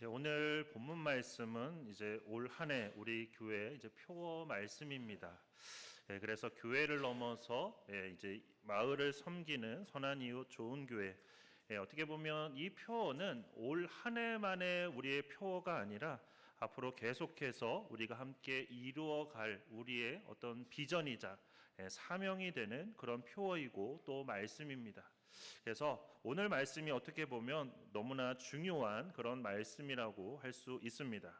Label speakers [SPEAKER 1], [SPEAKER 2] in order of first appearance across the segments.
[SPEAKER 1] 오늘 본문 말씀은 이제 올 한 해 우리 교회 이제 표어 말씀입니다. 그래서 교회를 넘어서 이제 마을을 섬기는 선한 이웃 좋은 교회. 어떻게 보면 이 표어는 올 한 해만의 우리의 표어가 아니라 앞으로 계속해서 우리가 함께 이루어갈 우리의 어떤 비전이자 사명이 되는 그런 표어이고 또 말씀입니다. 그래서 오늘 말씀이 어떻게 보면 너무나 중요한 그런 말씀이라고 할 수 있습니다.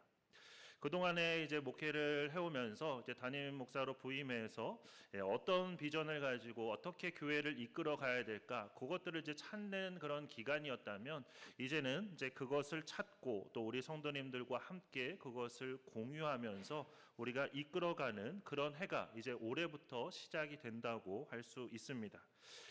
[SPEAKER 1] 그동안에 이제 목회를 해오면서 이제 담임 목사로 부임해서 어떤 비전을 가지고 어떻게 교회를 이끌어 가야 될까 그것들을 이제 찾는 그런 기간이었다면 이제는 이제 그것을 찾고 또 우리 성도님들과 함께 그것을 공유하면서 우리가 이끌어가는 그런 해가 이제 올해부터 시작이 된다고 할 수 있습니다.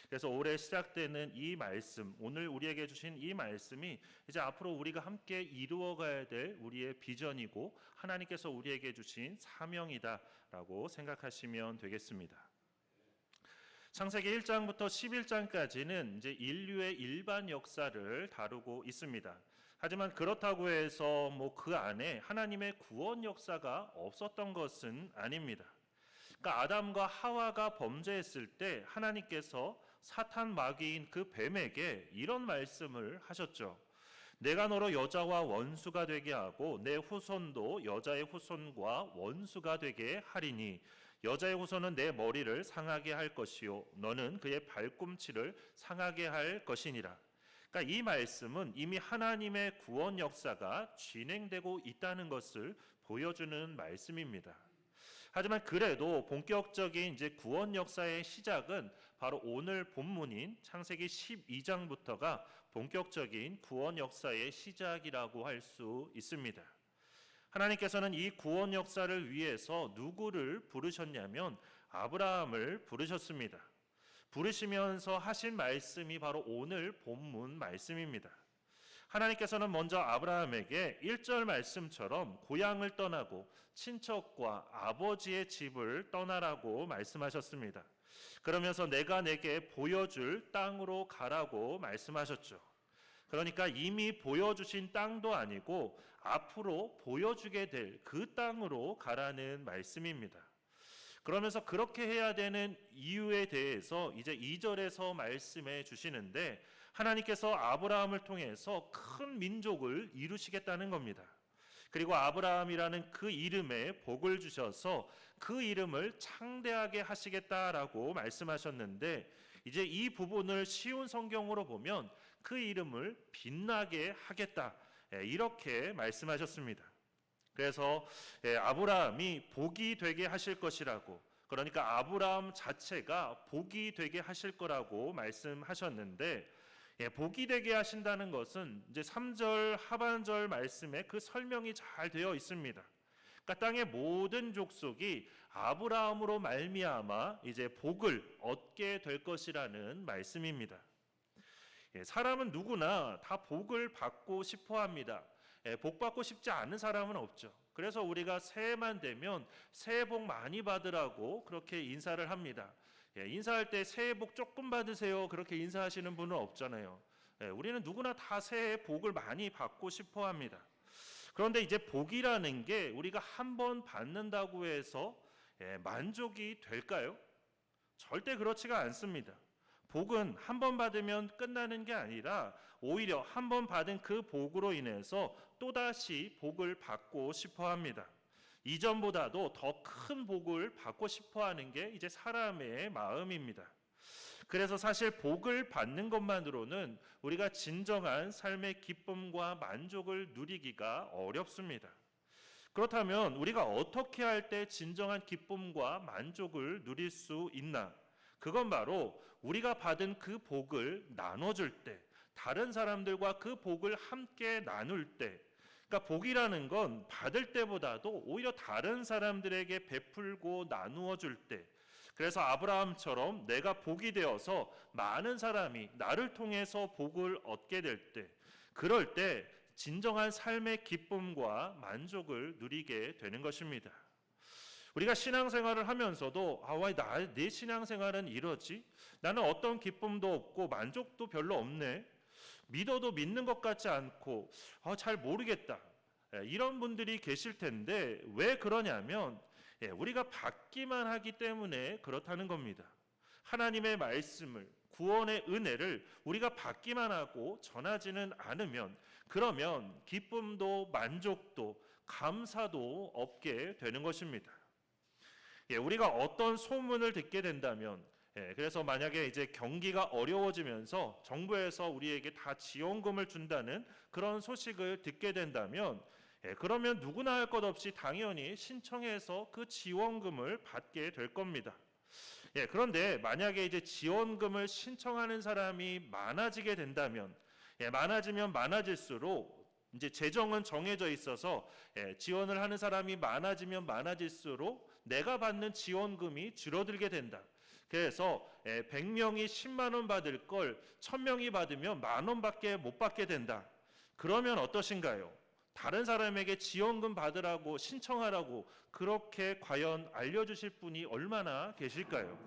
[SPEAKER 1] 그래서 올해 시작되는 이 말씀, 오늘 우리에게 주신 이 말씀이 이제 앞으로 우리가 함께 이루어가야 될 우리의 비전이고 하나님께서 우리에게 주신 사명이다라고 생각하시면 되겠습니다. 창세기 1장부터 11장까지는 이제 인류의 일반 역사를 다루고 있습니다. 하지만 그렇다고 해서 그 안에 하나님의 구원 역사가 없었던 것은 아닙니다. 그러니까 아담과 하와가 범죄했을 때 하나님께서 사탄 마귀인 그 뱀에게 이런 말씀을 하셨죠. 내가 너로 여자와 원수가 되게 하고 내 후손도 여자의 후손과 원수가 되게 하리니 여자의 후손은 내 머리를 상하게 할 것이요 너는 그의 발꿈치를 상하게 할 것이니라. 그러니까 이 말씀은 이미 하나님의 구원 역사가 진행되고 있다는 것을 보여주는 말씀입니다. 하지만 그래도 본격적인 이제 구원 역사의 시작은 바로 오늘 본문인 창세기 12장부터가 본격적인 구원 역사의 시작이라고 할 수 있습니다. 하나님께서는 이 구원 역사를 위해서 누구를 부르셨냐면 아브라함을 부르셨습니다. 부르시면서 하신 말씀이 바로 오늘 본문 말씀입니다. 하나님께서는 먼저 아브라함에게 1절 말씀처럼 고향을 떠나고 친척과 아버지의 집을 떠나라고 말씀하셨습니다. 그러면서 내가 내게 보여줄 땅으로 가라고 말씀하셨죠. 그러니까 이미 보여주신 땅도 아니고 앞으로 보여주게 될 그 땅으로 가라는 말씀입니다. 그러면서 그렇게 해야 되는 이유에 대해서 이제 2절에서 말씀해 주시는데 하나님께서 아브라함을 통해서 큰 민족을 이루시겠다는 겁니다. 그리고 아브라함이라는 그 이름에 복을 주셔서 그 이름을 창대하게 하시겠다라고 말씀하셨는데 이제 이 부분을 쉬운 성경으로 보면 그 이름을 빛나게 하겠다 이렇게 말씀하셨습니다. 그래서 아브라함이 복이 되게 하실 것이라고, 그러니까 아브라함 자체가 복이 되게 하실 거라고 말씀하셨는데 복이 되게 하신다는 것은 이제 3절 하반절 말씀에 그 설명이 잘 되어 있습니다. 그러니까 땅의 모든 족속이 아브라함으로 말미암아 이제 복을 얻게 될 것이라는 말씀입니다. 사람은 누구나 다 복을 받고 싶어 합니다. 복 받고 싶지 않은 사람은 없죠. 그래서 우리가 새해만 되면 새해 복 많이 받으라고 그렇게 인사를 합니다. 인사할 때 새해 복 조금 받으세요 그렇게 인사하시는 분은 없잖아요. 우리는 누구나 다 새해 복을 많이 받고 싶어 합니다. 그런데 이제 복이라는 게 우리가 한 번 받는다고 해서 만족이 될까요? 절대 그렇지가 않습니다. 복은 한 번 받으면 끝나는 게 아니라 오히려 한 번 받은 그 복으로 인해서 또다시 복을 받고 싶어 합니다. 이전보다도 더 큰 복을 받고 싶어 하는 게 이제 사람의 마음입니다. 그래서 사실 복을 받는 것만으로는 우리가 진정한 삶의 기쁨과 만족을 누리기가 어렵습니다. 그렇다면 우리가 어떻게 할 때 진정한 기쁨과 만족을 누릴 수 있나? 그건 바로 우리가 받은 그 복을 나눠줄 때, 다른 사람들과 그 복을 함께 나눌 때, 그러니까 복이라는 건 받을 때보다도 오히려 다른 사람들에게 베풀고 나누어 줄 때, 그래서 아브라함처럼 내가 복이 되어서 많은 사람이 나를 통해서 복을 얻게 될 때, 그럴 때 진정한 삶의 기쁨과 만족을 누리게 되는 것입니다. 우리가 신앙생활을 하면서도 왜 내 신앙생활은 이러지? 나는 어떤 기쁨도 없고 만족도 별로 없네. 믿어도 믿는 것 같지 않고 잘 모르겠다. 이런 분들이 계실 텐데 왜 그러냐면 우리가 받기만 하기 때문에 그렇다는 겁니다. 하나님의 말씀을, 구원의 은혜를 우리가 받기만 하고 전하지는 않으면 그러면 기쁨도 만족도 감사도 없게 되는 것입니다. 우리가 어떤 소문을 듣게 된다면 그래서 만약에 이제 경기가 어려워지면서 정부에서 우리에게 다 지원금을 준다는 그런 소식을 듣게 된다면 그러면 누구나 할 것 없이 당연히 신청해서 그 지원금을 받게 될 겁니다. 그런데 만약에 이제 지원금을 신청하는 사람이 많아지게 된다면 많아지면 많아질수록 이제 재정은 정해져 있어서 지원을 하는 사람이 많아지면 많아질수록 내가 받는 지원금이 줄어들게 된다. 그래서 100명이 10만 원 받을 걸 1000명이 받으면 10,000원밖에 못 받게 된다. 그러면 어떠신가요? 다른 사람에게 지원금 받으라고 신청하라고 그렇게 과연 알려주실 분이 얼마나 계실까요?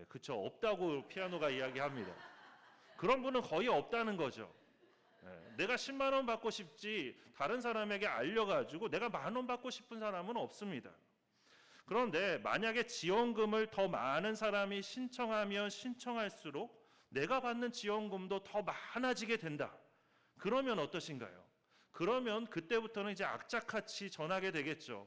[SPEAKER 1] 그렇죠. 없다고 피아노가 이야기합니다. 그런 분은 거의 없다는 거죠. 내가 10만 원 받고 싶지 다른 사람에게 알려가지고 내가 10,000원 받고 싶은 사람은 없습니다. 그런데 만약에 지원금을 더 많은 사람이 신청하면 신청할수록 내가 받는 지원금도 더 많아지게 된다. 그러면 어떠신가요? 그러면 그때부터는 이제 악착같이 전하게 되겠죠.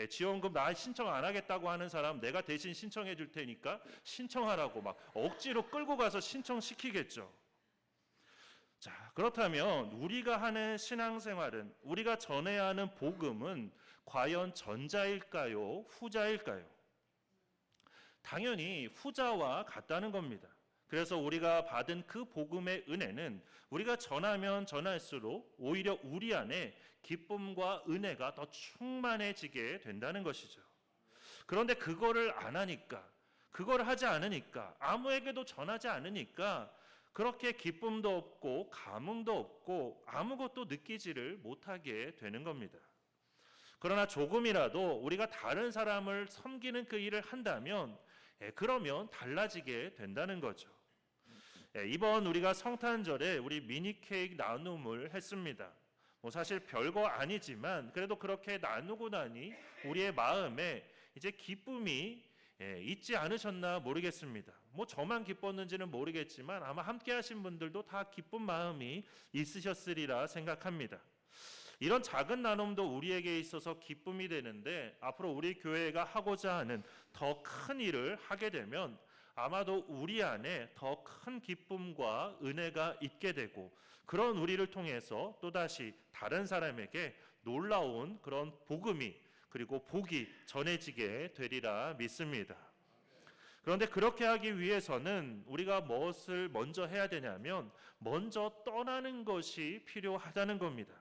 [SPEAKER 1] 지원금 나 신청 안 하겠다고 하는 사람 내가 대신 신청해 줄 테니까 신청하라고 막 억지로 끌고 가서 신청시키겠죠. 자, 그렇다면 우리가 하는 신앙생활은 우리가 전해야 하는 복음은 과연 전자일까요? 후자일까요? 당연히 후자와 같다는 겁니다. 그래서 우리가 받은 그 복음의 은혜는 우리가 전하면 전할수록 오히려 우리 안에 기쁨과 은혜가 더 충만해지게 된다는 것이죠. 그런데 그거를 안 하니까, 그걸 하지 않으니까, 아무에게도 전하지 않으니까 그렇게 기쁨도 없고 감흥도 없고 아무것도 느끼지를 못하게 되는 겁니다. 그러나 조금이라도 우리가 다른 사람을 섬기는 그 일을 한다면 그러면 달라지게 된다는 거죠. 이번 우리가 성탄절에 우리 미니 케이크 나눔을 했습니다. 사실 별거 아니지만 그래도 그렇게 나누고 나니 우리의 마음에 이제 기쁨이 있지 않으셨나 모르겠습니다. 저만 기뻤는지는 모르겠지만 아마 함께 하신 분들도 다 기쁜 마음이 있으셨으리라 생각합니다. 이런 작은 나눔도 우리에게 있어서 기쁨이 되는데 앞으로 우리 교회가 하고자 하는 더 큰 일을 하게 되면 아마도 우리 안에 더 큰 기쁨과 은혜가 있게 되고 그런 우리를 통해서 또다시 다른 사람에게 놀라운 그런 복음이 그리고 복이 전해지게 되리라 믿습니다. 그런데 그렇게 하기 위해서는 우리가 무엇을 먼저 해야 되냐면 먼저 떠나는 것이 필요하다는 겁니다.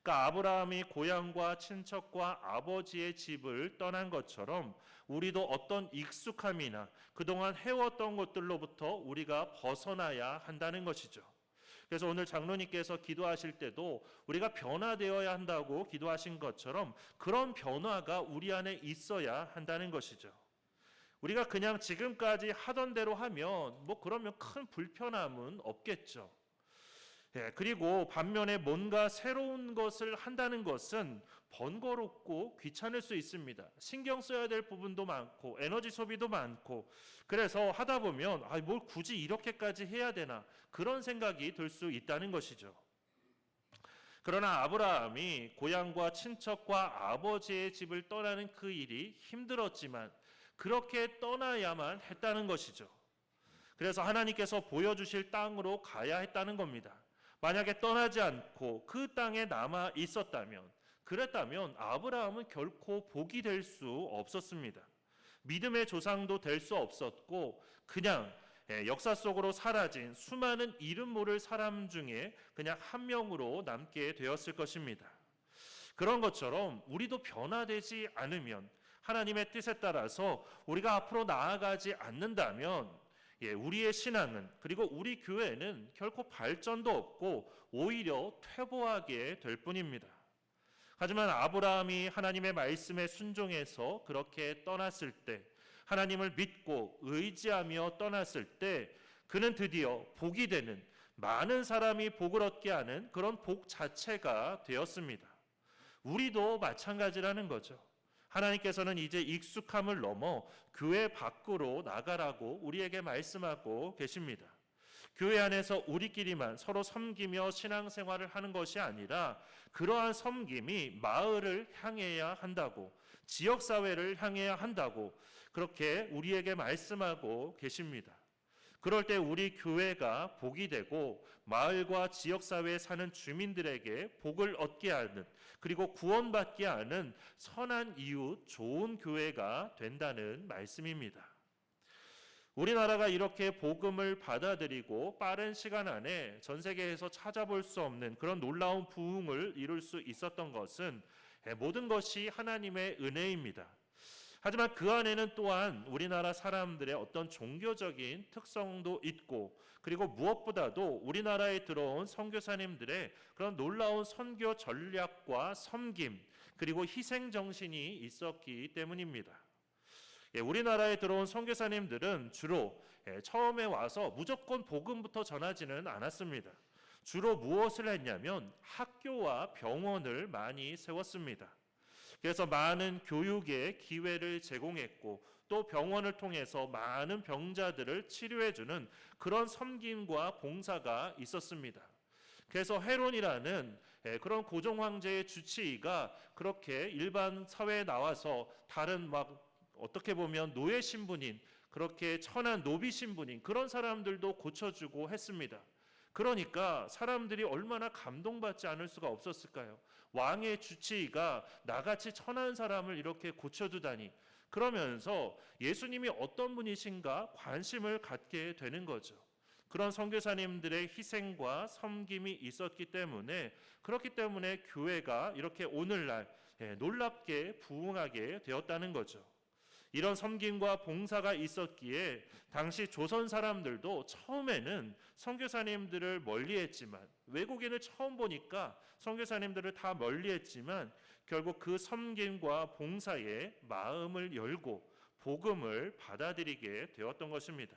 [SPEAKER 1] 그러니까 아브라함이 고향과 친척과 아버지의 집을 떠난 것처럼 우리도 어떤 익숙함이나 그동안 해왔던 것들로부터 우리가 벗어나야 한다는 것이죠. 그래서 오늘 장로님께서 기도하실 때도 우리가 변화되어야 한다고 기도하신 것처럼 그런 변화가 우리 안에 있어야 한다는 것이죠. 우리가 그냥 지금까지 하던 대로 하면 그러면 큰 불편함은 없겠죠. 그리고 반면에 뭔가 새로운 것을 한다는 것은 번거롭고 귀찮을 수 있습니다. 신경 써야 될 부분도 많고 에너지 소비도 많고 그래서 하다 보면 뭘 굳이 이렇게까지 해야 되나 그런 생각이 들 수 있다는 것이죠. 그러나 아브라함이 고향과 친척과 아버지의 집을 떠나는 그 일이 힘들었지만 그렇게 떠나야만 했다는 것이죠. 그래서 하나님께서 보여주실 땅으로 가야 했다는 겁니다. 만약에 떠나지 않고 그 땅에 남아 있었다면 그랬다면 아브라함은 결코 복이 될 수 없었습니다. 믿음의 조상도 될 수 없었고 그냥 역사 속으로 사라진 수많은 이름 모를 사람 중에 그냥 한 명으로 남게 되었을 것입니다. 그런 것처럼 우리도 변화되지 않으면 하나님의 뜻에 따라서 우리가 앞으로 나아가지 않는다면 우리의 신앙은 그리고 우리 교회는 결코 발전도 없고 오히려 퇴보하게 될 뿐입니다. 하지만 아브라함이 하나님의 말씀에 순종해서 그렇게 떠났을 때 하나님을 믿고 의지하며 떠났을 때 그는 드디어 복이 되는 많은 사람이 복을 얻게 하는 그런 복 자체가 되었습니다. 우리도 마찬가지라는 거죠. 하나님께서는 이제 익숙함을 넘어 교회 밖으로 나가라고 우리에게 말씀하고 계십니다. 교회 안에서 우리끼리만 서로 섬기며 신앙생활을 하는 것이 아니라 그러한 섬김이 마을을 향해야 한다고, 지역사회를 향해야 한다고 그렇게 우리에게 말씀하고 계십니다. 그럴 때 우리 교회가 복이 되고 마을과 지역사회에 사는 주민들에게 복을 얻게 하는, 그리고 구원받게 하는 선한 이웃, 좋은 교회가 된다는 말씀입니다. 우리나라가 이렇게 복음을 받아들이고 빠른 시간 안에 전 세계에서 찾아볼 수 없는 그런 놀라운 부흥을 이룰 수 있었던 것은 모든 것이 하나님의 은혜입니다. 하지만 그 안에는 또한 우리나라 사람들의 어떤 종교적인 특성도 있고, 그리고 무엇보다도 우리나라에 들어온 선교사님들의 그런 놀라운 선교 전략과 섬김, 그리고 희생 정신이 있었기 때문입니다. 우리나라에 들어온 선교사님들은 주로 처음에 와서 무조건 복음부터 전하지는 않았습니다. 주로 무엇을 했냐면 학교와 병원을 많이 세웠습니다. 그래서 많은 교육의 기회를 제공했고, 또 병원을 통해서 많은 병자들을 치료해주는 그런 섬김과 봉사가 있었습니다. 그래서 헤론이라는 그런 고종 황제의 주치의가 그렇게 일반 사회에 나와서 다른 어떻게 보면 노예 신분인, 그렇게 천한 노비 신분인 그런 사람들도 고쳐주고 했습니다. 그러니까 사람들이 얼마나 감동받지 않을 수가 없었을까요? 왕의 주치의가 나같이 천한 사람을 이렇게 고쳐주다니. 그러면서 예수님이 어떤 분이신가 관심을 갖게 되는 거죠. 그런 선교사님들의 희생과 섬김이 있었기 때문에, 그렇기 때문에 교회가 이렇게 오늘날 놀랍게 부흥하게 되었다는 거죠. 이런 섬김과 봉사가 있었기에 당시 조선 사람들도 처음에는 선교사님들을 멀리했지만, 외국인을 처음 보니까 선교사님들을 다 멀리했지만 결국 그 섬김과 봉사에 마음을 열고 복음을 받아들이게 되었던 것입니다.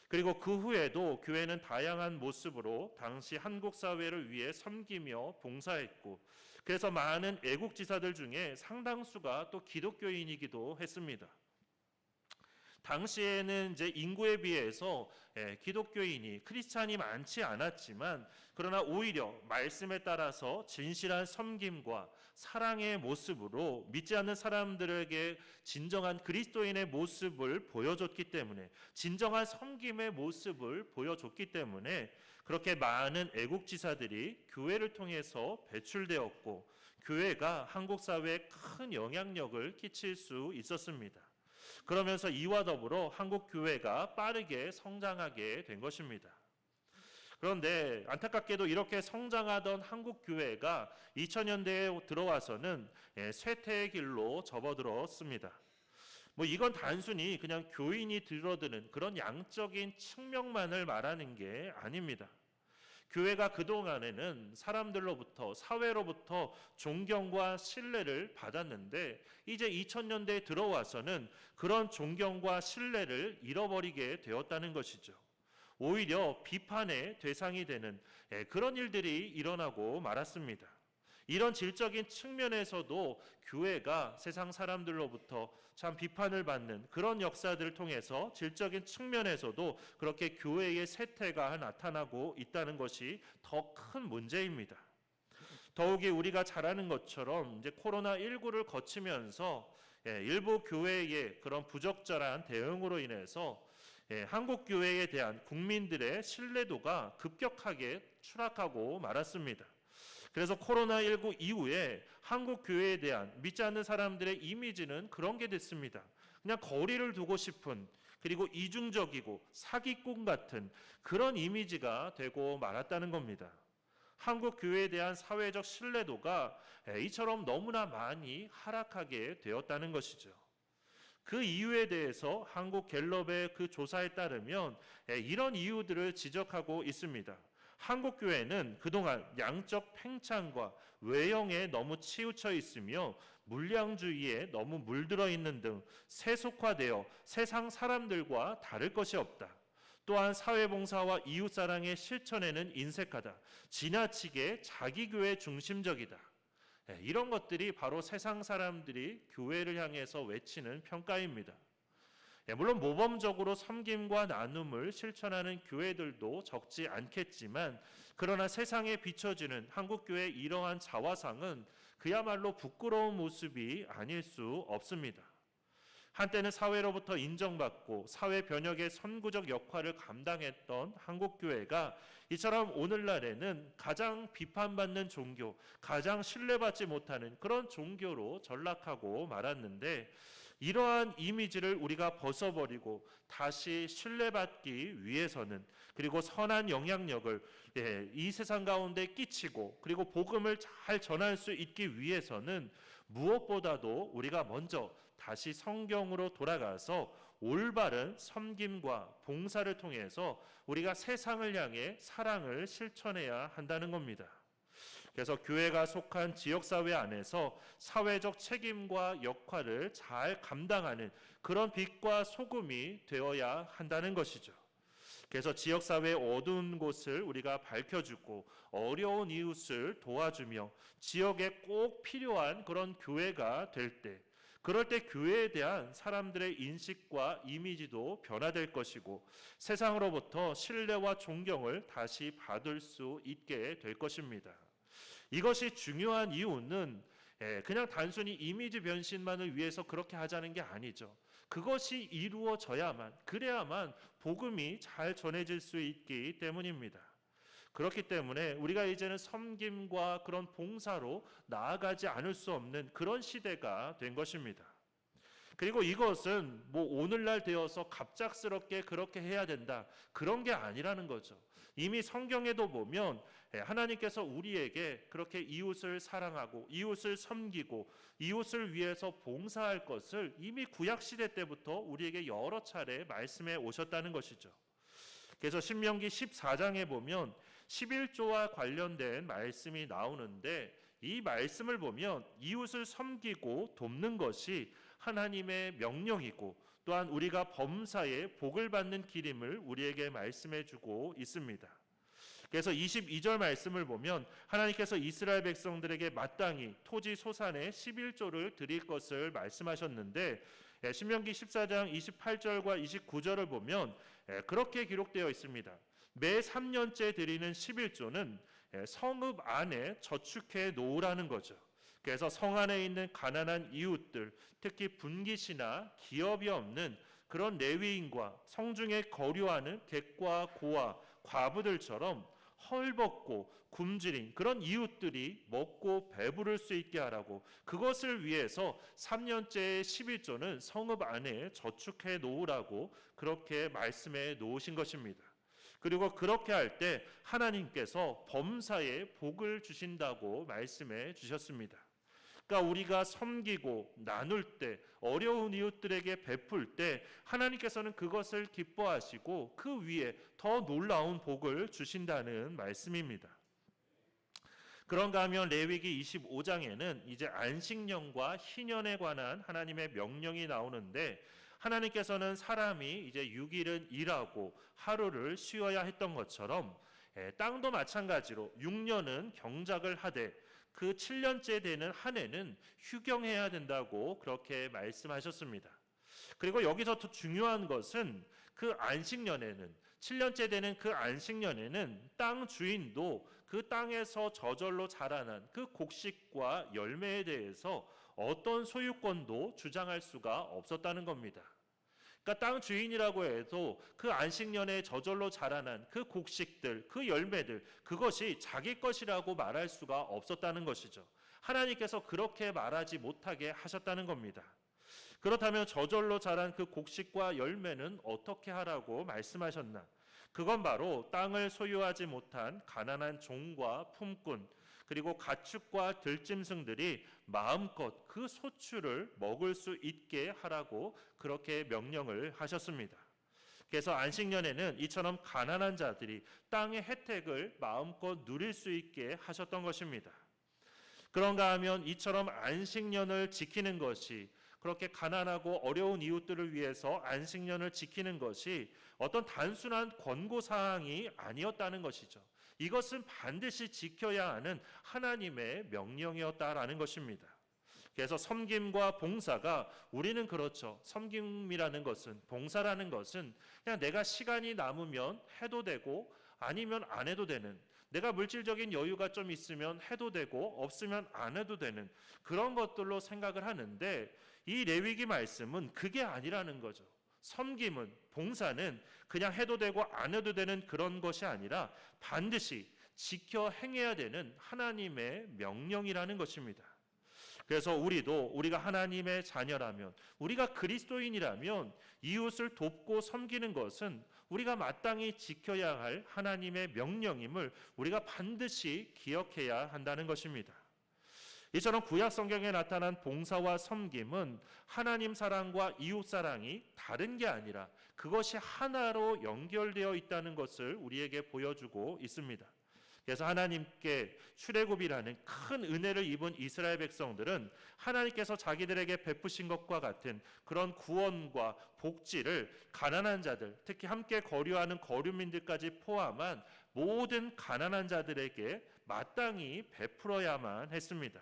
[SPEAKER 1] 그리고 그 후에도 교회는 다양한 모습으로 당시 한국 사회를 위해 섬기며 봉사했고, 그래서 많은 애국지사들 중에 상당수가 또 기독교인이기도 했습니다. 당시에는 이제 인구에 비해서 기독교인이, 크리스찬이 많지 않았지만, 그러나 오히려 말씀에 따라서 진실한 섬김과 사랑의 모습으로 믿지 않는 사람들에게 진정한 그리스도인의 모습을 보여줬기 때문에, 진정한 섬김의 모습을 보여줬기 때문에 그렇게 많은 애국지사들이 교회를 통해서 배출되었고, 교회가 한국 사회에 큰 영향력을 끼칠 수 있었습니다. 그러면서 이와 더불어 한국 교회가 빠르게 성장하게 된 것입니다. 그런데 안타깝게도 이렇게 성장하던 한국 교회가 2000년대에 들어와서는 쇠퇴의 길로 접어들었습니다. 이건 단순히 그냥 교인이 들어드는 그런 양적인 측면만을 말하는 게 아닙니다. 교회가 그동안에는 사람들로부터, 사회로부터 존경과 신뢰를 받았는데, 이제 2000년대에 들어와서는 그런 존경과 신뢰를 잃어버리게 되었다는 것이죠. 오히려 비판의 대상이 되는 그런 일들이 일어나고 말았습니다. 이런 질적인 측면에서도 교회가 세상 사람들로부터 참 비판을 받는 그런 역사들을 통해서 질적인 측면에서도 그렇게 교회의 쇠퇴가 나타나고 있다는 것이 더 큰 문제입니다. 더욱이 우리가 잘 아는 것처럼 이제 코로나19를 거치면서 일부 교회의 그런 부적절한 대응으로 인해서 한국 교회에 대한 국민들의 신뢰도가 급격하게 추락하고 말았습니다. 그래서 코로나19 이후에 한국 교회에 대한 믿지 않는 사람들의 이미지는 그런 게 됐습니다. 그냥 거리를 두고 싶은, 그리고 이중적이고 사기꾼 같은 그런 이미지가 되고 말았다는 겁니다. 한국 교회에 대한 사회적 신뢰도가 이처럼 너무나 많이 하락하게 되었다는 것이죠. 그 이유에 대해서 한국 갤럽의 그 조사에 따르면 이런 이유들을 지적하고 있습니다. 한국 교회는 그동안 양적 팽창과 외형에 너무 치우쳐 있으며 물량주의에 너무 물들어 있는 등 세속화되어 세상 사람들과 다를 것이 없다. 또한 사회봉사와 이웃사랑의 실천에는 인색하다. 지나치게 자기교회 중심적이다. 이런 것들이 바로 세상 사람들이 교회를 향해서 외치는 평가입니다. 물론 모범적으로 섬김과 나눔을 실천하는 교회들도 적지 않겠지만, 그러나 세상에 비춰지는 한국교회의 이러한 자화상은 그야말로 부끄러운 모습이 아닐 수 없습니다. 한때는 사회로부터 인정받고 사회 변혁의 선구적 역할을 감당했던 한국교회가 이처럼 오늘날에는 가장 비판받는 종교, 가장 신뢰받지 못하는 그런 종교로 전락하고 말았는데, 이러한 이미지를 우리가 벗어버리고 다시 신뢰받기 위해서는, 그리고 선한 영향력을 이 세상 가운데 끼치고 그리고 복음을 잘 전할 수 있기 위해서는 무엇보다도 우리가 먼저 다시 성경으로 돌아가서 올바른 섬김과 봉사를 통해서 우리가 세상을 향해 사랑을 실천해야 한다는 겁니다. 그래서 교회가 속한 지역사회 안에서 사회적 책임과 역할을 잘 감당하는 그런 빛과 소금이 되어야 한다는 것이죠. 그래서 지역사회의 어두운 곳을 우리가 밝혀주고 어려운 이웃을 도와주며 지역에 꼭 필요한 그런 교회가 될 때, 그럴 때 교회에 대한 사람들의 인식과 이미지도 변화될 것이고 세상으로부터 신뢰와 존경을 다시 받을 수 있게 될 것입니다. 이것이 중요한 이유는 그냥 단순히 이미지 변신만을 위해서 그렇게 하자는 게 아니죠. 그것이 이루어져야만, 그래야만 복음이 잘 전해질 수 있기 때문입니다. 그렇기 때문에 우리가 이제는 섬김과 그런 봉사로 나아가지 않을 수 없는 그런 시대가 된 것입니다. 그리고 이것은 오늘날 되어서 갑작스럽게 그렇게 해야 된다, 그런 게 아니라는 거죠. 이미 성경에도 보면 하나님께서 우리에게 그렇게 이웃을 사랑하고 이웃을 섬기고 이웃을 위해서 봉사할 것을 이미 구약시대 때부터 우리에게 여러 차례 말씀해 오셨다는 것이죠. 그래서 신명기 14장에 보면 11조와 관련된 말씀이 나오는데, 이 말씀을 보면 이웃을 섬기고 돕는 것이 하나님의 명령이고 또한 우리가 범사에 복을 받는 길임을 우리에게 말씀해 주고 있습니다. 그래서 22절 말씀을 보면 하나님께서 이스라엘 백성들에게 마땅히 토지 소산의 11조를 드릴 것을 말씀하셨는데, 신명기 14장 28절과 29절을 보면 그렇게 기록되어 있습니다. 매 3년째 드리는 11조는 성읍 안에 저축해 놓으라는 거죠. 그래서 성 안에 있는 가난한 이웃들, 특히 분깃이나 기업이 없는 그런 레위인과 성중에 거류하는 객과 고아, 과부들처럼 헐벗고 굶주린 그런 이웃들이 먹고 배부를 수 있게 하라고, 그것을 위해서 3년째의 11조는 성읍 안에 저축해 놓으라고 그렇게 말씀해 놓으신 것입니다. 그리고 그렇게 할 때 하나님께서 범사에 복을 주신다고 말씀해 주셨습니다. 그러니까 우리가 섬기고 나눌 때, 어려운 이웃들에게 베풀 때 하나님께서는 그것을 기뻐하시고 그 위에 더 놀라운 복을 주신다는 말씀입니다. 그런가 하면 레위기 25장에는 이제 안식년과 희년에 관한 하나님의 명령이 나오는데, 하나님께서는 사람이 이제 6일은 일하고 하루를 쉬어야 했던 것처럼 땅도 마찬가지로 6년은 경작을 하되 그 7년째 되는 한 해는 휴경해야 된다고 그렇게 말씀하셨습니다. 그리고 여기서 더 중요한 것은 그 안식년에는, 7년째 되는 그 안식년에는 땅 주인도 그 땅에서 저절로 자라난 그 곡식과 열매에 대해서 어떤 소유권도 주장할 수가 없었다는 겁니다. 그러니까 땅 주인이라고 해도 그 안식년에 저절로 자라난 그 곡식들, 그 열매들, 그것이 자기 것이라고 말할 수가 없었다는 것이죠. 하나님께서 그렇게 말하지 못하게 하셨다는 겁니다. 그렇다면 저절로 자란 그 곡식과 열매는 어떻게 하라고 말씀하셨나? 그건 바로 땅을 소유하지 못한 가난한 종과 품꾼, 그리고 가축과 들짐승들이 마음껏 그 소출을 먹을 수 있게 하라고 그렇게 명령을 하셨습니다. 그래서 안식년에는 이처럼 가난한 자들이 땅의 혜택을 마음껏 누릴 수 있게 하셨던 것입니다. 그런가 하면 이처럼 안식년을 지키는 것이 그렇게 가난하고 어려운 이웃들을 위해서 안식년을 지키는 것이 어떤 단순한 권고사항이 아니었다는 것이죠. 이것은 반드시 지켜야 하는 하나님의 명령이었다라는 것입니다. 그래서 섬김과 봉사가 우리는 그렇죠. 섬김이라는 것은, 봉사라는 것은 그냥 내가 시간이 남으면 해도 되고 아니면 안 해도 되는, 내가 물질적인 여유가 좀 있으면 해도 되고 없으면 안 해도 되는 그런 것들로 생각을 하는데, 이 레위기 말씀은 그게 아니라는 거죠. 섬김은, 봉사는 그냥 해도 되고 안 해도 되는 그런 것이 아니라 반드시 지켜 행해야 되는 하나님의 명령이라는 것입니다. 그래서 우리가 하나님의 자녀라면, 우리가 그리스도인이라면 이웃을 돕고 섬기는 것은 우리가 마땅히 지켜야 할 하나님의 명령임을 우리가 반드시 기억해야 한다는 것입니다. 이처럼 구약 성경에 나타난 봉사와 섬김은 하나님 사랑과 이웃 사랑이 다른 게 아니라 그것이 하나로 연결되어 있다는 것을 우리에게 보여주고 있습니다. 그래서 하나님께 출애굽이라는 큰 은혜를 입은 이스라엘 백성들은 하나님께서 자기들에게 베푸신 것과 같은 그런 구원과 복지를 가난한 자들, 특히 함께 거류하는 거류민들까지 포함한 모든 가난한 자들에게 마땅히 베풀어야만 했습니다.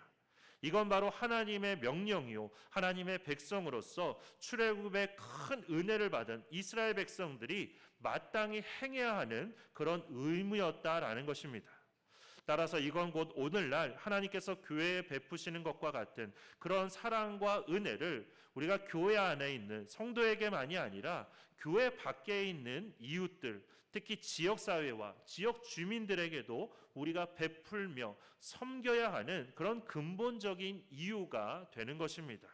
[SPEAKER 1] 이건 바로 하나님의 명령이요, 하나님의 백성으로서 출애굽의 큰 은혜를 받은 이스라엘 백성들이 마땅히 행해야 하는 그런 의무였다라는 것입니다. 따라서 이건 곧 오늘날 하나님께서 교회에 베푸시는 것과 같은 그런 사랑과 은혜를 우리가 교회 안에 있는 성도에게만이 아니라 교회 밖에 있는 이웃들, 특히 지역사회와 지역 주민들에게도 우리가 베풀며 섬겨야 하는 그런 근본적인 이유가 되는 것입니다.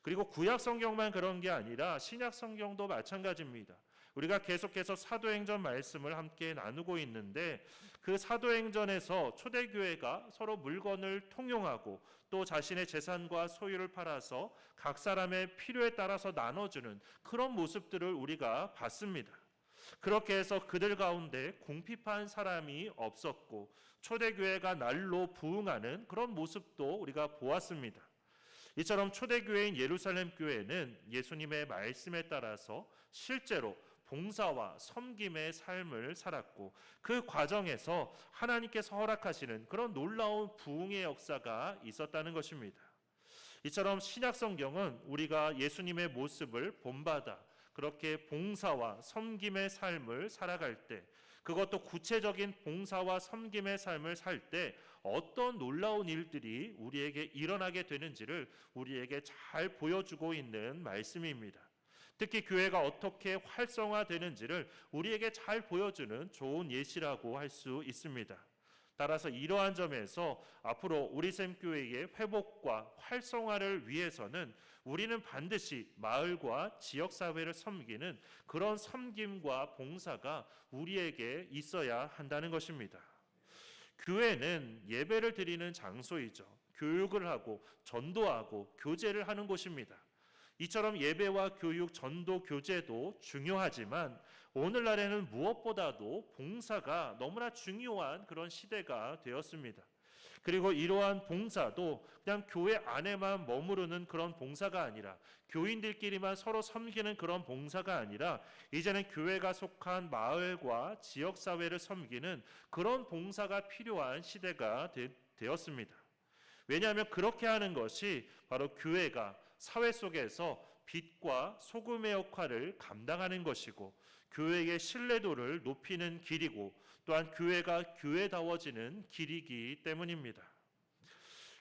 [SPEAKER 1] 그리고 구약 성경만 그런 게 아니라 신약 성경도 마찬가지입니다. 우리가 계속해서 사도행전 말씀을 함께 나누고 있는데, 그 사도행전에서 초대교회가 서로 물건을 통용하고 또 자신의 재산과 소유를 팔아서 각 사람의 필요에 따라서 나눠주는 그런 모습들을 우리가 봤습니다. 그렇게 해서 그들 가운데 궁핍한 사람이 없었고 초대교회가 날로 부흥하는 그런 모습도 우리가 보았습니다. 이처럼 초대교회인 예루살렘 교회는 예수님의 말씀에 따라서 실제로 봉사와 섬김의 삶을 살았고, 그 과정에서 하나님께서 허락하시는 그런 놀라운 부흥의 역사가 있었다는 것입니다. 이처럼 신약 성경은 우리가 예수님의 모습을 본받아 그렇게 봉사와 섬김의 삶을 살아갈 때, 그것도 구체적인 봉사와 섬김의 삶을 살 때 어떤 놀라운 일들이 우리에게 일어나게 되는지를 우리에게 잘 보여주고 있는 말씀입니다. 특히 교회가 어떻게 활성화되는지를 우리에게 잘 보여주는 좋은 예시라고 할 수 있습니다. 따라서 이러한 점에서 앞으로 우리 샘교회의 회복과 활성화를 위해서는 우리는 반드시 마을과 지역사회를 섬기는 그런 섬김과 봉사가 우리에게 있어야 한다는 것입니다. 교회는 예배를 드리는 장소이죠. 교육을 하고 전도하고 교제를 하는 곳입니다. 이처럼 예배와 교육, 전도, 교제도 중요하지만 오늘날에는 무엇보다도 봉사가 너무나 중요한 그런 시대가 되었습니다. 그리고 이러한 봉사도 그냥 교회 안에만 머무르는 그런 봉사가 아니라, 교인들끼리만 서로 섬기는 그런 봉사가 아니라, 이제는 교회가 속한 마을과 지역사회를 섬기는 그런 봉사가 필요한 시대가 되었습니다. 왜냐하면 그렇게 하는 것이 바로 교회가 사회 속에서 빛과 소금의 역할을 감당하는 것이고, 교회의 신뢰도를 높이는 길이고, 또한 교회가 교회다워지는 길이기 때문입니다.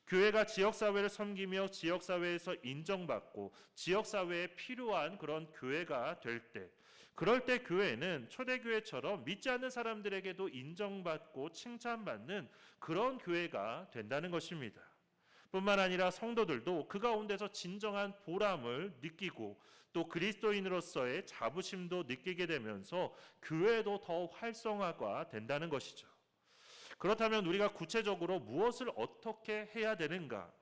[SPEAKER 1] 교회가 지역사회를 섬기며 지역사회에서 인정받고 지역사회에 필요한 그런 교회가 될 때, 그럴 때 교회는 초대교회처럼 믿지 않는 사람들에게도 인정받고 칭찬받는 그런 교회가 된다는 것입니다. 뿐만 아니라 성도들도 그 가운데서 진정한 보람을 느끼고 또 그리스도인으로서의 자부심도 느끼게 되면서 교회도 더 활성화가 된다는 것이죠. 그렇다면 우리가 구체적으로 무엇을 어떻게 해야 되는가?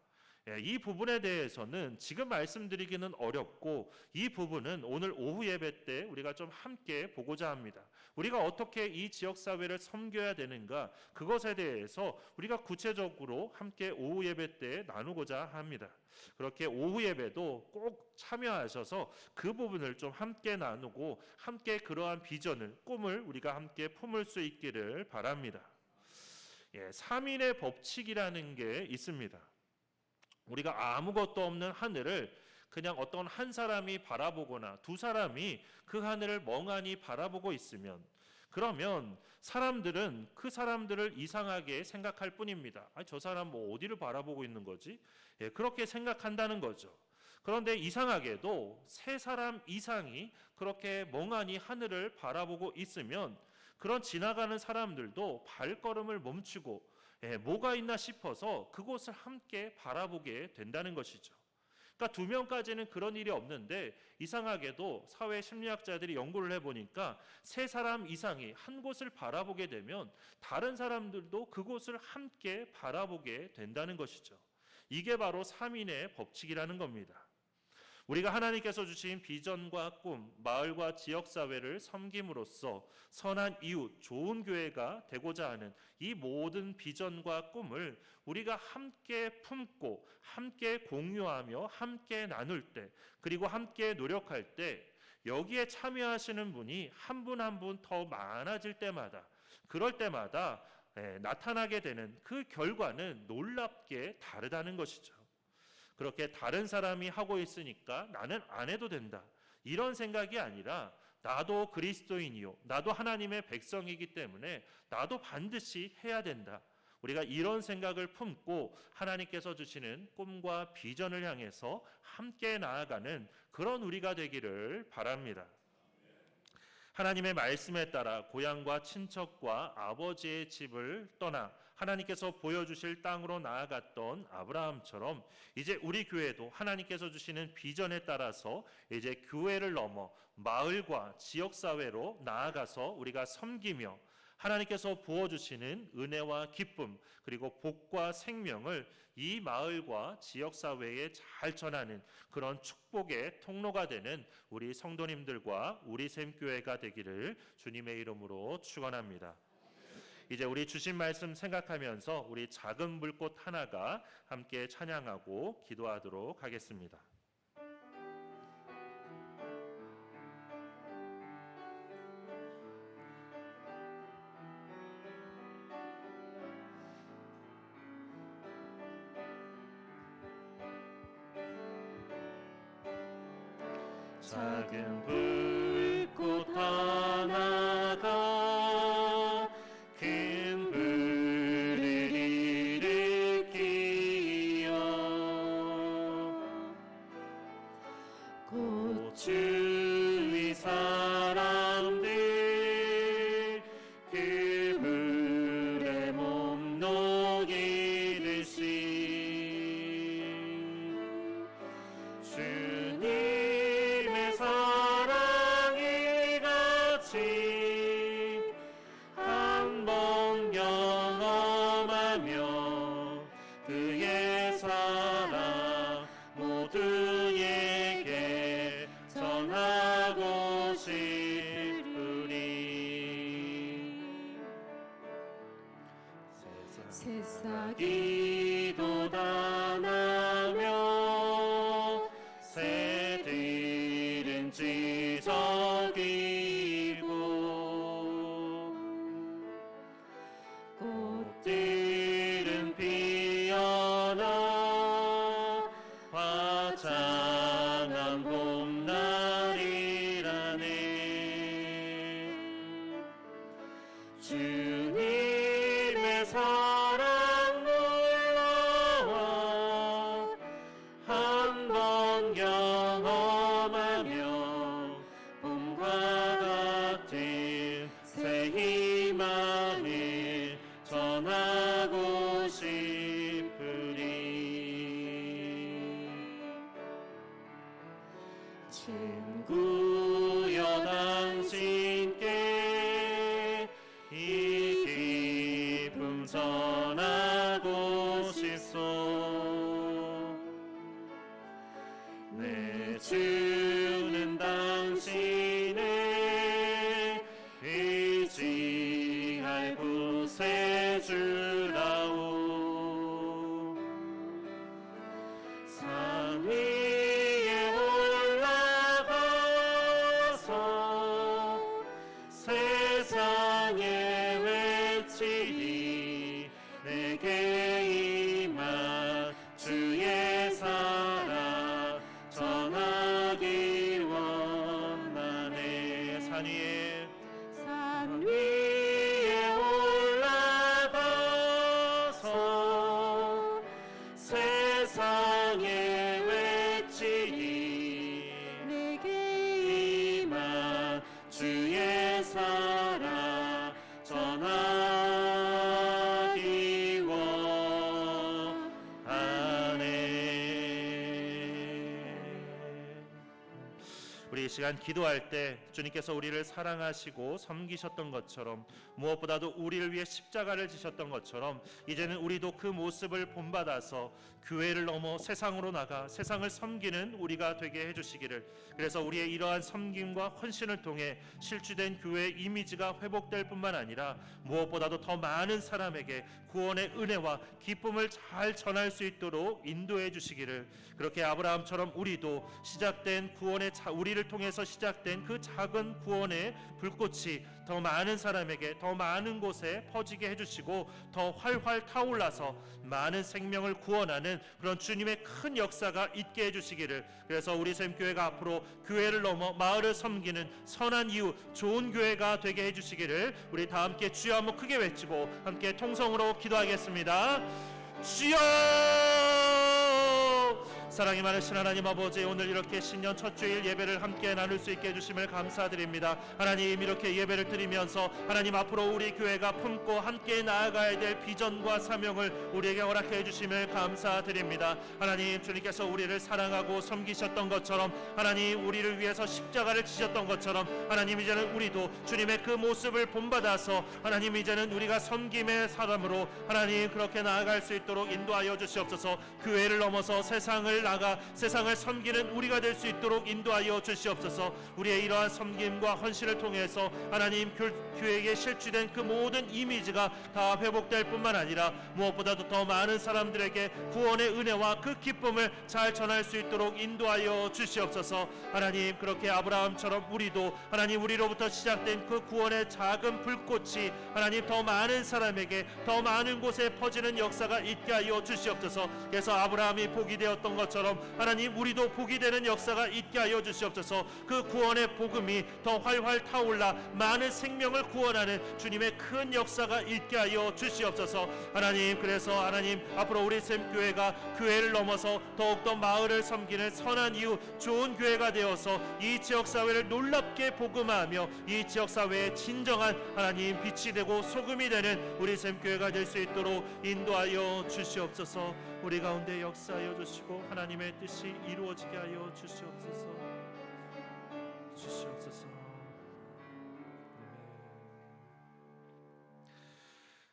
[SPEAKER 1] 이 부분에 대해서는 지금 말씀드리기는 어렵고 이 부분은 오늘 오후 예배 때 우리가 좀 함께 보고자 합니다. 우리가 어떻게 이 지역사회를 섬겨야 되는가, 그것에 대해서 우리가 구체적으로 함께 오후 예배 때 나누고자 합니다. 그렇게 오후 예배도 꼭 참여하셔서 그 부분을 좀 함께 나누고 함께 그러한 비전을, 꿈을 우리가 함께 품을 수 있기를 바랍니다. 3인의 법칙이라는 게 있습니다. 우리가 아무것도 없는 하늘을 그냥 어떤 한 사람이 바라보거나 두 사람이 그 하늘을 멍하니 바라보고 있으면, 그러면 사람들은 그 사람들을 이상하게 생각할 뿐입니다. 저 사람 뭐 어디를 바라보고 있는 거지? 그렇게 생각한다는 거죠. 그런데 이상하게도 세 사람 이상이 그렇게 멍하니 하늘을 바라보고 있으면 그런 지나가는 사람들도 발걸음을 멈추고 뭐가 있나 싶어서 그곳을 함께 바라보게 된다는 것이죠. 그러니까 2명까지는 그런 일이 없는데 이상하게도 사회 심리학자들이 연구를 해보니까 세 사람 이상이 한 곳을 바라보게 되면 다른 사람들도 그곳을 함께 바라보게 된다는 것이죠. 이게 바로 3인의 법칙이라는 겁니다. 우리가 하나님께서 주신 비전과 꿈, 마을과 지역사회를 섬김으로써 선한 이웃, 좋은 교회가 되고자 하는 이 모든 비전과 꿈을 우리가 함께 품고 함께 공유하며 함께 나눌 때, 그리고 함께 노력할 때 여기에 참여하시는 분이 한 분 한 분 더 많아질 때마다, 그럴 때마다 나타나게 되는 그 결과는 놀랍게 다르다는 것이죠. 그렇게 다른 사람이 하고 있으니까 나는 안 해도 된다, 이런 생각이 아니라 나도 그리스도인이요, 나도 하나님의 백성이기 때문에 나도 반드시 해야 된다, 우리가 이런 생각을 품고 하나님께서 주시는 꿈과 비전을 향해서 함께 나아가는 그런 우리가 되기를 바랍니다. 하나님의 말씀에 따라 고향과 친척과 아버지의 집을 떠나 하나님께서 보여주실 땅으로 나아갔던 아브라함처럼 이제 우리 교회도 하나님께서 주시는 비전에 따라서 이제 교회를 넘어 마을과 지역사회로 나아가서 우리가 섬기며 하나님께서 부어주시는 은혜와 기쁨, 그리고 복과 생명을 이 마을과 지역사회에 잘 전하는 그런 축복의 통로가 되는 우리 성도님들과 우리 샘교회가 되기를 주님의 이름으로 축원합니다. 이제 우리 주신 말씀 생각하면서 우리 작은 불꽃 하나가 함께 찬양하고 기도하도록 하겠습니다. 작은 불꽃 하나가 큰 불을 일으키어 곧 주위 사람들 그 불에 몸 녹이듯이 주님의 사랑이 같이 한번 경험하며 그의 사랑 모두에게 전하고 싶으리. 새싹이 돋아나며 새들은 찢어지고 꽃들은 피어나 화창한 봄날이라네. 주님의 사랑 놀라워 한번 경험하며 봄과 같은 새 희망을 전하고 싶으리. 친구여 당신께 이 기쁨 전하고 싶소. 주라오. 산 위에 올라가서 세상에 외치리. 내게 임한 주의 사랑 전하기 원하네. 산 위에 올라가서 세상에 외치리. 내게 임한 주의 사랑 전하기 원하네. 우리 이 시간 기도할 때 주님께서 우리를 사랑하시고 섬기셨던 것처럼, 무엇보다도 우리를 위해 십자가를 지셨던 것처럼, 이제는 우리도 그 모습을 본받아서 교회를 넘어 세상으로 나가 세상을 섬기는 우리가 되게 해주시기를. 그래서 우리의 이러한 섬김과 헌신을 통해 실추된 교회의 이미지가 회복될 뿐만 아니라 무엇보다도 더 많은 사람에게 구원의 은혜와 기쁨을 잘 전할 수 있도록 인도해 주시기를. 그렇게 아브라함처럼 우리도 시작된 구원의 우리를 통해서 시작된 그 작은 구원의 불꽃이 더 많은 사람에게, 더 많은 곳에 퍼지게 해주시고 더 활활 타올라서 많은 생명을 구원하는 그런 주님의 큰 역사가 있게 해주시기를. 그래서 우리 샘교회가 앞으로 교회를 넘어 마을을 섬기는 선한 이웃, 좋은 교회가 되게 해주시기를 우리 다 함께 주여 한번 크게 외치고 함께 통성으로 기도하겠습니다. 주여! 사랑이 많으신 하나님 아버지, 오늘 이렇게 신년 첫 주일 예배를 함께 나눌 수 있게 해주심을 감사드립니다. 하나님, 이렇게 예배를 드리면서 하나님 앞으로 우리 교회가 품고 함께 나아가야 될 비전과 사명을 우리에게 허락해 주심을 감사드립니다. 하나님, 주님께서 우리를 사랑하고 섬기셨던 것처럼, 하나님 우리를 위해서 십자가를 지셨던 것처럼, 하나님 이제는 우리도 주님의 그 모습을 본받아서 하나님 이제는 우리가 섬김의 사람으로 하나님 그렇게 나아갈 수 있도록 인도하여 주시옵소서. 교회를 넘어서 세상을 나가 세상을 섬기는 우리가 될 수 있도록 인도하여 주시옵소서. 우리의 이러한 섬김과 헌신을 통해서 하나님 교회에 실추된 그 모든 이미지가 다 회복될 뿐만 아니라 무엇보다도 더 많은 사람들에게 구원의 은혜와 그 기쁨을 잘 전할 수 있도록 인도하여 주시옵소서. 하나님, 그렇게 아브라함처럼 우리도 하나님 우리로부터 시작된 그 구원의 작은 불꽃이 하나님 더 많은 사람에게, 더 많은 곳에 퍼지는 역사가 있게 하여 주시옵소서. 그래서 아브라함이 복이 되었던 것처럼 하나님 우리도 복이 되는 역사가 있게 하여 주시옵소서. 그 구원의 복음이 더 활활 타올라 많은 생명을 구원하는 주님의 큰 역사가 있게 하여 주시옵소서. 하나님, 그래서 하나님 앞으로 우리 샘교회가 교회를 넘어서 더욱더 마을을 섬기는 선한 이웃, 좋은 교회가 되어서 이 지역사회를 놀랍게 복음화하며 이 지역사회의 진정한 하나님 빛이 되고 소금이 되는 우리 샘교회가 될 수 있도록 인도하여 주시옵소서. 우리 가운데 역사하여 주시고 하나님의 뜻이 이루어지게 하여 주시옵소서.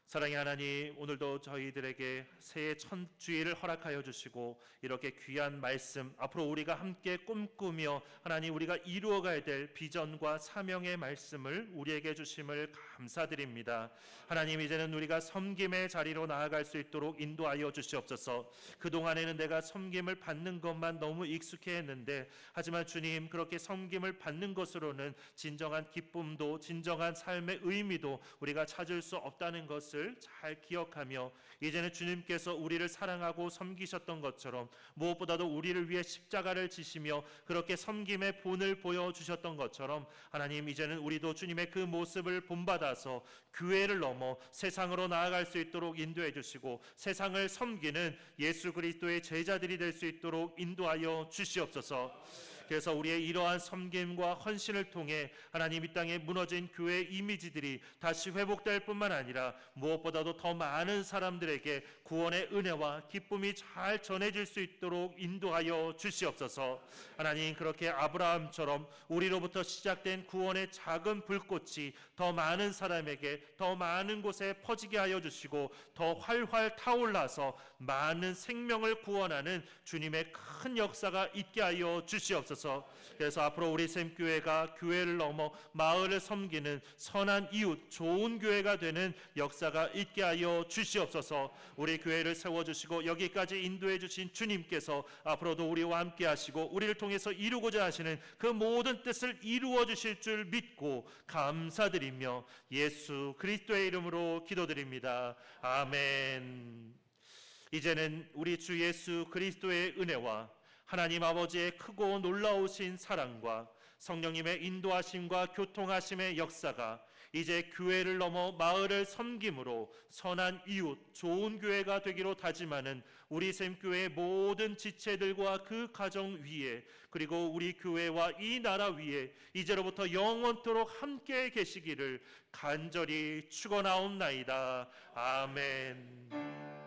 [SPEAKER 1] 사랑의 하나님, 오늘도 저희들에게 새해 첫 주일을 허락하여 주시고 이렇게 귀한 말씀, 앞으로 우리가 함께 꿈꾸며 하나님 우리가 이루어가야 될 비전과 사명의 말씀을 우리에게 주심을 감사드립니다. 하나님, 이제는 우리가 섬김의 자리로 나아갈 수 있도록 인도하여 주시옵소서. 그동안에는 내가 섬김을 받는 것만 너무 익숙해했는데, 하지만 주님, 그렇게 섬김을 받는 것으로는 진정한 기쁨도 진정한 삶의 의미도 우리가 찾을 수 없다는 것을 잘 기억하며, 이제는 주님께서 우리를 사랑하고 섬기셨던 것처럼 무엇보다도 우리를 위해 십자가를 지시며 그렇게 섬김의 본을 보여주셨던 것처럼 하나님, 이제는 우리도 주님의 그 모습을 본받아서 교회를 넘어 세상으로 나아갈 수 있도록 인도해 주시고 세상을 섬기는 예수 그리스도의 제자들이 될 수 있도록 인도하여 주시옵소서. 그래서 우리의 이러한 섬김과 헌신을 통해 하나님 이 땅에 무너진 교회의 이미지들이 다시 회복될 뿐만 아니라 무엇보다도 더 많은 사람들에게 구원의 은혜와 기쁨이 잘 전해질 수 있도록 인도하여 주시옵소서. 하나님, 그렇게 아브라함처럼 우리로부터 시작된 구원의 작은 불꽃이 더 많은 사람에게, 더 많은 곳에 퍼지게 하여 주시고 더 활활 타올라서 많은 생명을 구원하는 주님의 큰 역사가 있게 하여 주시옵소서. 주시옵소서. 그래서 앞으로 우리 샘교회가 교회를 넘어 마을을 섬기는 선한 이웃, 좋은 교회가 되는 역사가 있게 하여 주시옵소서. 우리 교회를 세워주시고 여기까지 인도해 주신 주님께서 앞으로도 우리와 함께 하시고 우리를 통해서 이루고자 하시는 그 모든 뜻을 이루어 주실 줄 믿고 감사드리며 예수 그리스도의 이름으로 기도드립니다. 아멘. 이제는 우리 주 예수 그리스도의 은혜와 하나님 아버지의 크고 놀라우신 사랑과 성령님의 인도하심과 교통하심의 역사가 이제 교회를 넘어 마을을 섬김으로 선한 이웃, 좋은 교회가 되기로 다짐하는 우리 샘교회의 모든 지체들과 그 가정 위에, 그리고 우리 교회와 이 나라 위에 이제로부터 영원토록 함께 계시기를 간절히 축원하옵나이다. 아멘.